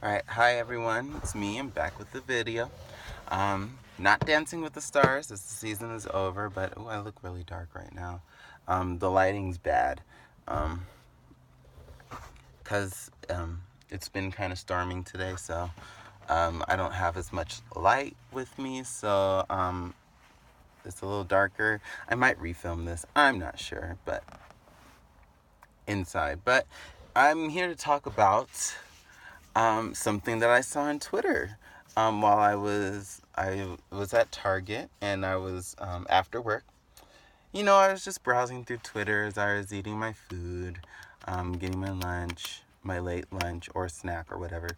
Alright, hi everyone, it's me. I'm back with the video. Not Dancing with the Stars as the season is over, but oh, I look really dark right now. The lighting's bad. Because it's been kind of storming today, so I don't have as much light with me, so it's a little darker. I might refilm this, I'm not sure, but inside. But I'm here to talk about something that I saw on Twitter while I was at Target and I was after work. I was just browsing through Twitter as I was eating my food, getting my lunch, my late lunch or snack or whatever,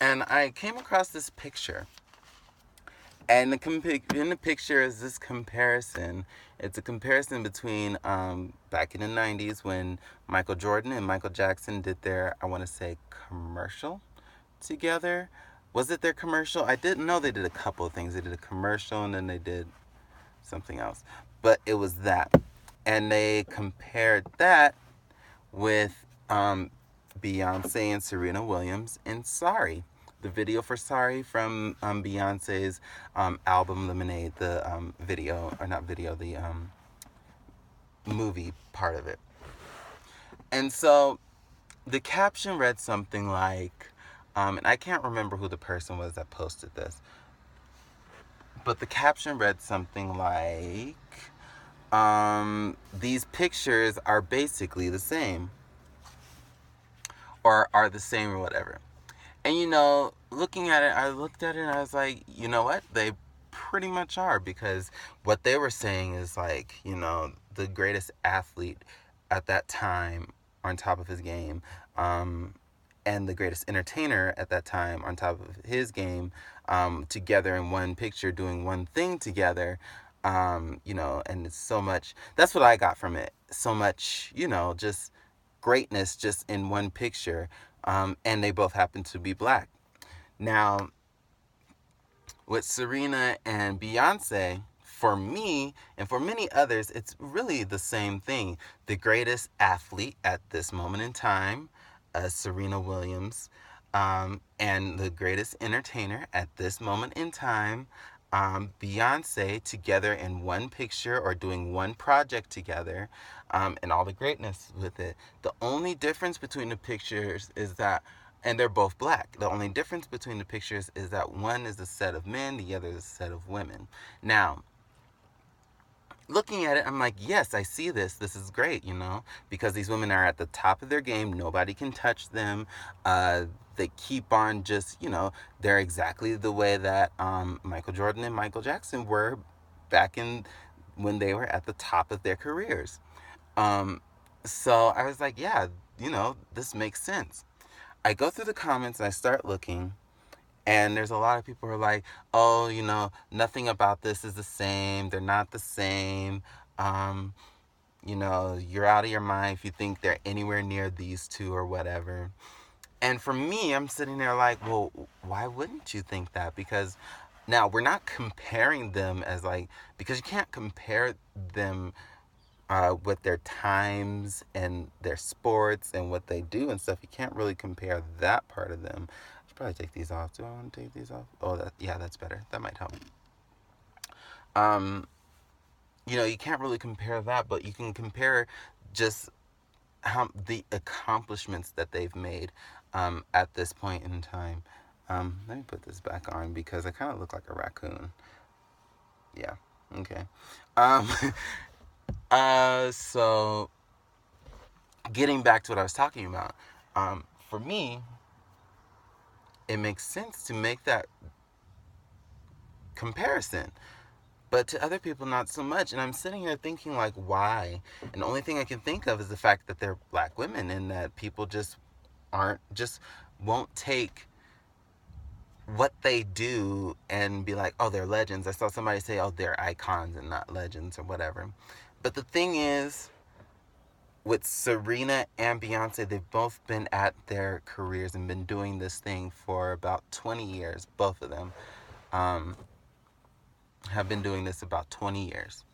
and I came across this picture. And in the picture is this comparison. It's a comparison between back in the 90s when Michael Jordan and Michael Jackson did their, I want to say, commercial together. Was it their commercial? I didn't know they did a couple of things. They did a commercial and then they did something else. But it was that. And they compared that with Beyonce and Serena Williams in Sorry. The video for Sorry from Beyonce's album Lemonade, the video, or not video, the movie part of it. And so the caption read something like, and I can't remember who the person was that posted this, but the caption read something like, these pictures are basically the same, or are the same, or whatever. And looking at it, I looked at it and I was like, you know what? They pretty much are, because what they were saying is like, the greatest athlete at that time on top of his game, and the greatest entertainer at that time on top of his game, together in one picture doing one thing together. And it's so much, that's what I got from it. So much, just greatness just in one picture. And they both happen to be black. Now, with Serena and Beyonce, for me and for many others, it's really the same thing. The greatest athlete at this moment in time, Serena Williams, and the greatest entertainer at this moment in time, Beyonce, together in one picture or doing one project together, and all the greatness with it. The only difference between the pictures is that, and they're both black. The only difference between the pictures is that one is a set of men, the other is a set of women. Now, looking at it, I'm like, yes, I see this. This is great, because these women are at the top of their game. Nobody can touch them. They keep on just, they're exactly the way that Michael Jordan and Michael Jackson were back in when they were at the top of their careers. Um, so I was like, yeah, this makes sense. I go through the comments and I start looking, and there's a lot of people who are like, oh, nothing about this is the same. They're not the same. Um, you're out of your mind if you think they're anywhere near these two or whatever. And for me, I'm sitting there like, well, why wouldn't you think that? Because now we're not comparing them as like, because you can't compare them with their times and their sports and what they do and stuff. You can't really compare that part of them. I should probably take these off. Do I want to take these off? Oh, yeah, that's better. That might help. Um, you can't really compare that, but you can compare just how the accomplishments that they've made at this point in time. Let me put this back on because I kind of look like a raccoon. Yeah. Okay. Um, so getting back to what I was talking about, for me, it makes sense to make that comparison. But to other people, not so much. And I'm sitting here thinking, like, why? And the only thing I can think of is the fact that they're black women and that people just won't take what they do and be like, oh, they're legends. I saw somebody say, oh, they're icons and not legends or whatever. But the thing is, with Serena and Beyonce, they've both been at their careers and been doing this thing for about 20 years. Both of them um, have been doing this about 20 years.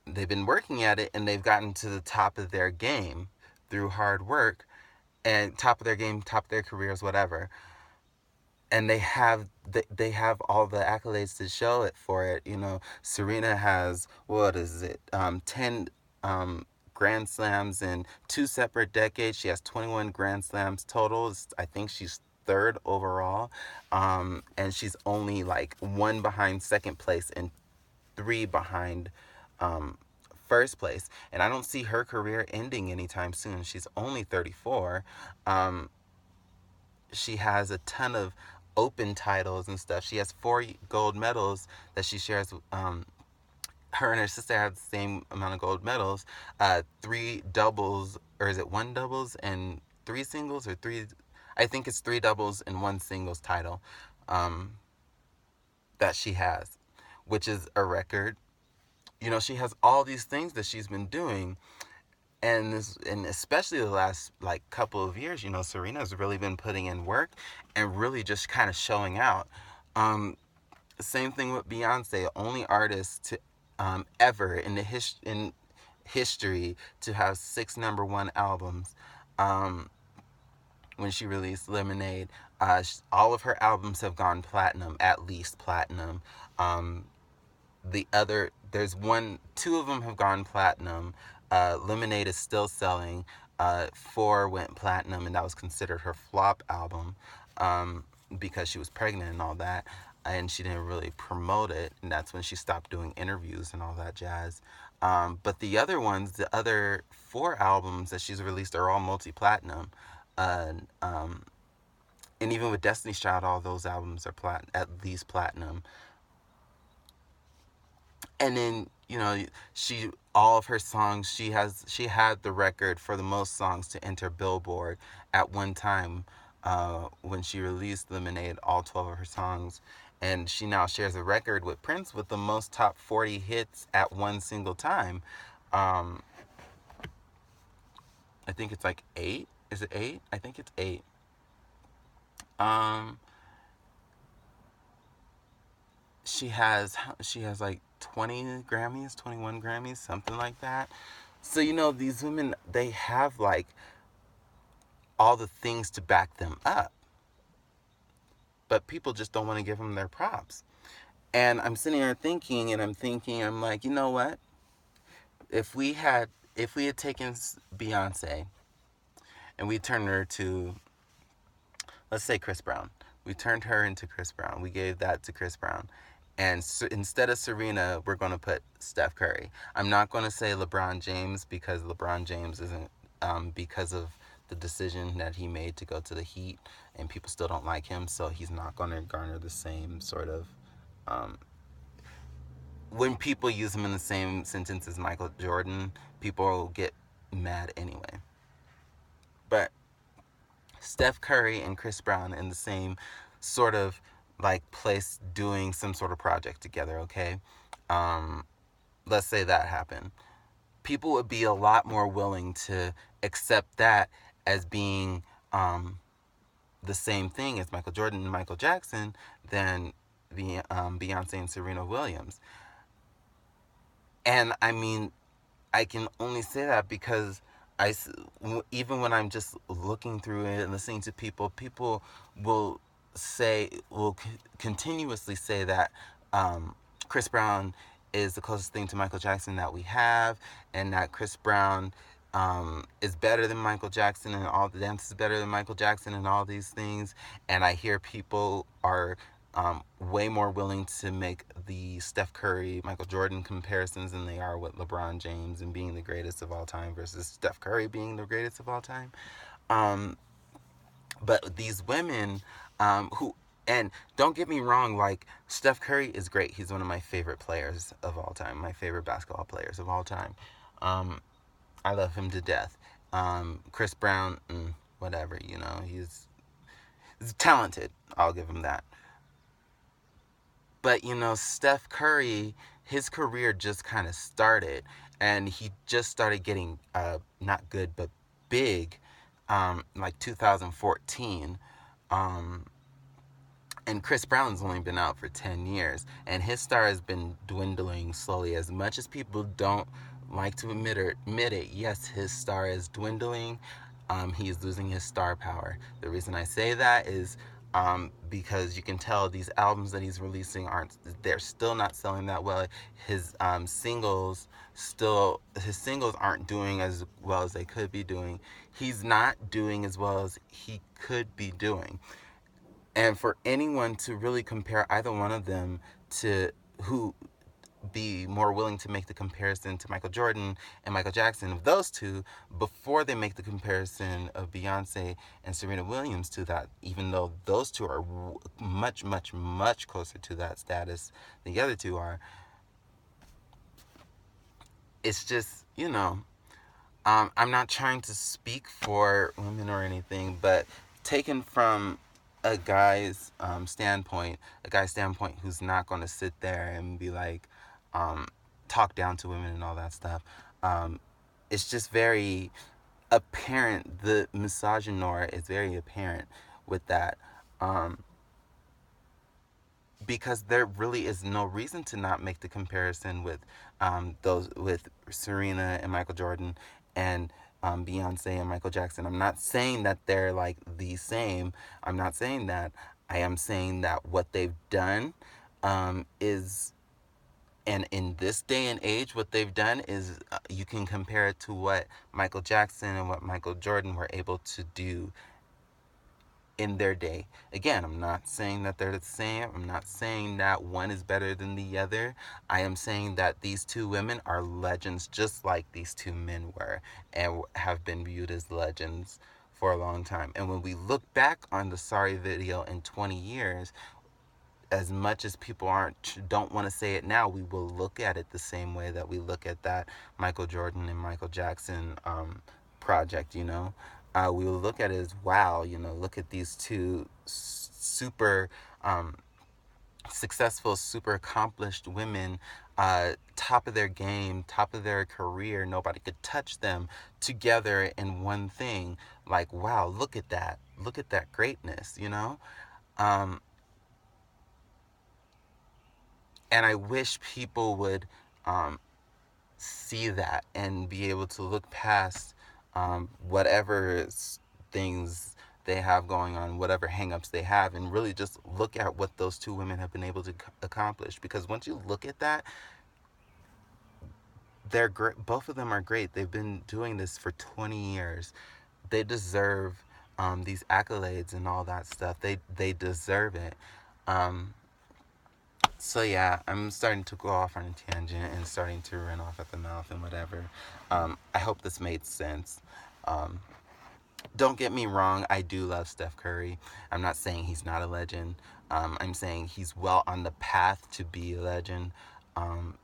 They've been working at it and they've gotten to the top of their game through hard work. and top of their game, top of their careers, whatever. And they have all the accolades to show it for it. You know, Serena has, what is it, 10 Grand Slams in two separate decades. She has 21 Grand Slams total. I think she's third overall, and she's only like one behind second place and three behind um, first place. And I don't see her career ending anytime soon. She's only 34. Um, she has a ton of open titles and stuff. She has four gold medals that she shares. Her and her sister have the same amount of gold medals. Three doubles, or is it one doubles and three singles, or three? I think it's three doubles and one singles title um, that she has, which is a record. You know, she has all these things that she's been doing, and especially the last like couple of years, you know, Serena's really been putting in work and really just kind of showing out. Um, Same thing with Beyonce, only artist to ever in in history to have six number 1 albums. Um, when she released Lemonade, all of her albums have gone platinum, at least platinum. Um, there's two of them have gone platinum. Lemonade is still selling. Four went platinum, and that was considered her flop album, because she was pregnant and all that, and she didn't really promote it, and that's when she stopped doing interviews and all that jazz. But the other ones, the other four albums that she's released, are all multi-platinum. Uh, um, and even with Destiny's Child, all those albums are at least platinum. And then, you know, she all of her songs, she had the record for the most songs to enter Billboard at one time, when she released Lemonade, all 12 of her songs. And she now shares a record with Prince with the most top 40 hits at one single time. um, I think it's like 8. Is it 8? I think it's 8. um, she has like 20 Grammys, 21 Grammys, something like that. So, you know, these women, they have like all the things to back them up, but people just don't want to give them their props. And I'm sitting here thinking, I'm like, you know what? If we had if we had taken Beyonce and we turned her to, let's say, Chris Brown. We turned her into Chris Brown. We gave that to Chris Brown. And so instead of Serena, we're going to put Steph Curry. I'm not going to say LeBron James, because LeBron James isn't, because of the decision that he made to go to the Heat, and people still don't like him, so he's not going to garner the same sort of. Um, when people use him in the same sentence as Michael Jordan, people get mad anyway. But Steph Curry and Chris Brown in the same sort of like place doing some sort of project together, okay? Um, let's say that happened. People would be a lot more willing to accept that as being the same thing as Michael Jordan and Michael Jackson than the Beyonce and Serena Williams. And I mean, I can only say that because I, even when I'm just looking through it and listening to people, people will will continuously say that Chris Brown is the closest thing to Michael Jackson that we have, and that Chris Brown is better than Michael Jackson, and all the dance is better than Michael Jackson, and all these things. And I hear people are way more willing to make the Steph Curry, Michael Jordan comparisons than they are with LeBron James and being the greatest of all time versus Steph Curry being the greatest of all time. Um, but these women, who, and don't get me wrong, like, Steph Curry is great. He's one of my favorite players of all time, my favorite basketball players of all time. Um, I love him to death. Chris Brown, whatever, you know, he's talented. I'll give him that. But, you know, Steph Curry, his career just kind of started, and he just started getting not good but big, like 2014. Um, and Chris Brown's only been out for 10 years, and his star has been dwindling slowly. As much as people don't like to admit it, yes, his star is dwindling. He's losing his star power. The reason I say that is because you can tell these albums that he's releasing they're still not selling that well. His his singles aren't doing as well as they could be doing. He's not doing as well as he could be doing. And for anyone to really compare either one of them to who be more willing to make the comparison to Michael Jordan and Michael Jackson of those two before they make the comparison of Beyonce and Serena Williams to that, even though those two are much, much, much closer to that status than the other two are. It's just, I'm not trying to speak for women or anything, but taken from a guy's standpoint who's not going to sit there and be like, um, talk down to women and all that stuff. Um, it's just very apparent. The misogynoir is very apparent with that. Um, because there really is no reason to not make the comparison with those with Serena and Michael Jordan and Beyonce and Michael Jackson. I'm not saying that they're like the same. I'm not saying that. I am saying that what they've done is, and in this day and age, what they've done is you can compare it to what Michael Jackson and what Michael Jordan were able to do in their day. Again, I'm not saying that they're the same. I'm not saying that one is better than the other. I am saying that these two women are legends just like these two men were and have been viewed as legends for a long time. And when we look back on the Sorry video in 20 years, as much as people don't want to say it now, we will look at it the same way that we look at that Michael Jordan and Michael Jackson project. We will look at it as, wow, look at these two super successful, super accomplished women, top of their game, top of their career. Nobody could touch them together in one thing. Like, wow, look at that. Look at that greatness. Um, and I wish people would see that and be able to look past whatever things they have going on, whatever hangups they have, and really just look at what those two women have been able to accomplish. Because once you look at that, they're great. Both of them are great. They've been doing this for 20 years. They deserve these accolades and all that stuff. They deserve it. Um, So yeah, I'm starting to go off on a tangent and starting to run off at the mouth and whatever. I hope this made sense. Um, don't get me wrong, I do love Steph Curry. I'm not saying he's not a legend. I'm saying he's well on the path to be a legend.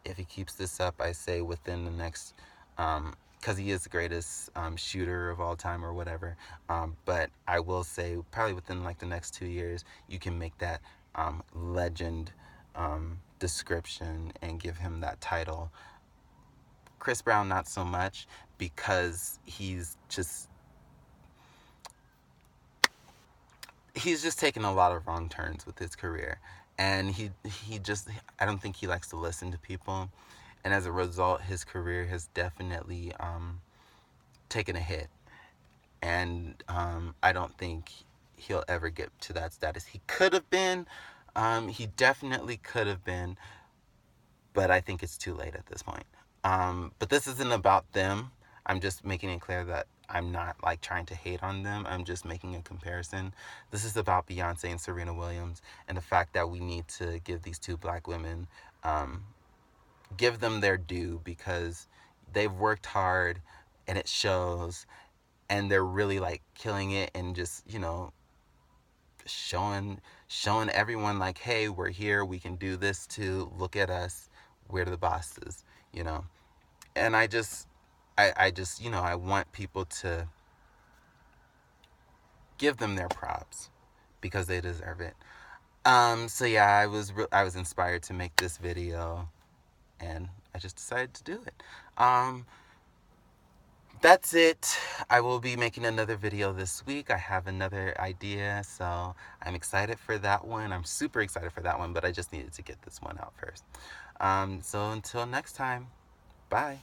If he keeps this up, I say within the next, because he is the greatest shooter of all time or whatever. But I will say probably within like the next 2 years, you can make that legend description and give him that title. Chris Brown, not so much, because he's just taken a lot of wrong turns with his career, and he just, I don't think he likes to listen to people, and as a result, his career has definitely taken a hit, and I don't think he'll ever get to that status. He could have been, he definitely could have been, but I think it's too late at this point. But this isn't about them. I'm just making it clear that I'm not like trying to hate on them. I'm just making a comparison. This is about Beyonce and Serena Williams and the fact that we need to give these two black women, give them their due, because they've worked hard and it shows, and they're really like killing it and just, showing everyone like, hey, we're here, we can do this too, look at us, we're the bosses, you know. And I just, I want people to give them their props because they deserve it. So yeah, I was inspired to make this video, and I just decided to do it. That's it. I will be making another video this week. I have another idea, so I'm excited for that one. I'm super excited for that one, but I just needed to get this one out first. So until next time, bye.